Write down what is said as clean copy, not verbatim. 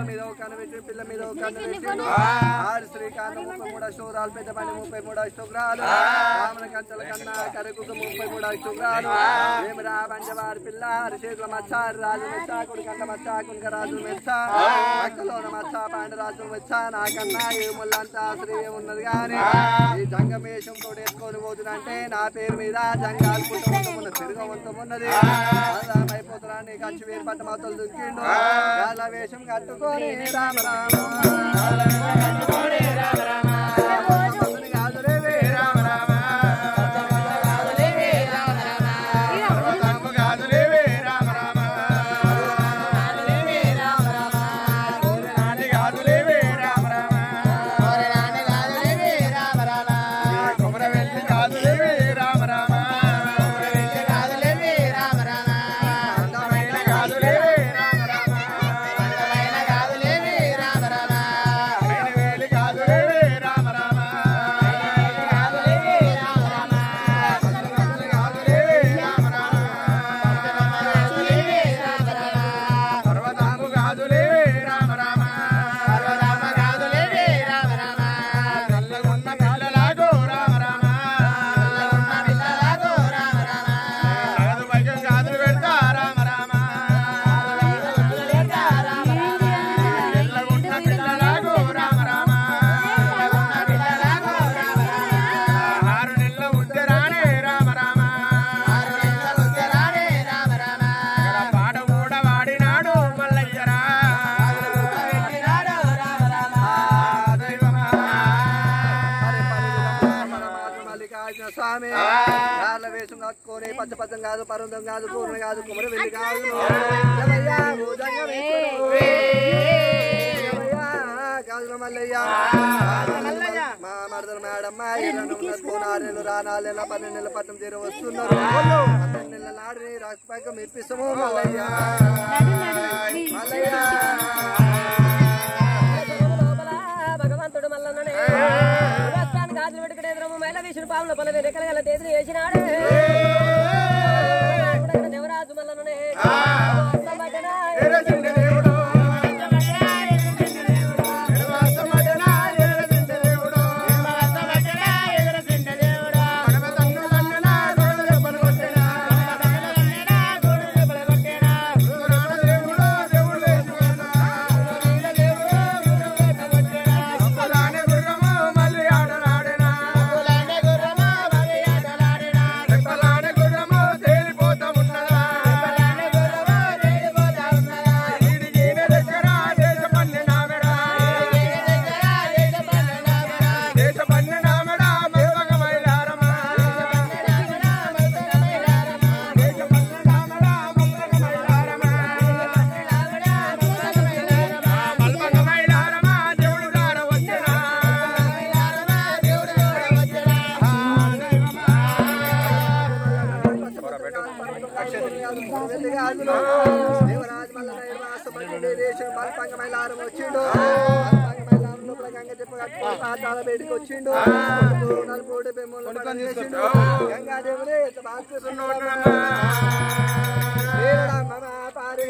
మీద ఒక కన్ను పెట్టి పిల్ల మీద ఒక కన్ను పెట్టిండు ఆరు శ్రీకాంత 33 అష్టోగ్రాలు పెద్ద పని 33 అష్టోగ్రాలు రామన కంచెల కన్నా కరకు 33 అష్టోగ్రాలు ఏమిరా పంచవారి పిల్ల అరిచేతుల మచ్చ రాజు మెచ్చ కుడికంట మచ్చ కునక రాజు మెచ్చ అక్కలోన మచ్చ పాండరాజు మెచ్చ నాకన్నా ఏముళ్ళంతా శ్రీ ఉన్నది కానీ ఈ జంగమేషం తోడు ఎత్తుకొని పోతుందంటే నా పేరు మీద జంగాలు పుట్టవంతమున్న తిరగవంతమున్నది అయిపోతున్నా నీ కంచి వేరు పట్ట మాతలు దుక్కిండు గాల వేషం కట్టుకొని రామ స్వామి గార్ల వేషం కట్టుకొని పచ్చపచ్చం కాదు పర్వతం కాదు పూర్ణ కాదు కుమర వెళ్ళి కాదు మల్లయ్య మా మరదలు మేడమ్మ 6 రానాలు 12 పట్టం తీర వస్తున్నారు 12 నాడు రాకపోయాక మెప్పిస్తాము మల్లయ్య మల్లయ్య భగవంతుడు మల్లన్ననే గాజులు పెట్టుకునేంద్రము మైల విష్ణు పాముల పల రెక్కల తేదీ వేసినాడే దేవరాజు మల్లనే దేవరాజు మల్లయ్య దేశం మల్పంగమైలారం వచ్చిండు గంగ చెప్ప కట్టుకొని బయటికి వచ్చిండు నలుకోటి బెమ్మలు గంగాదేవులే భాస్కర్ పారే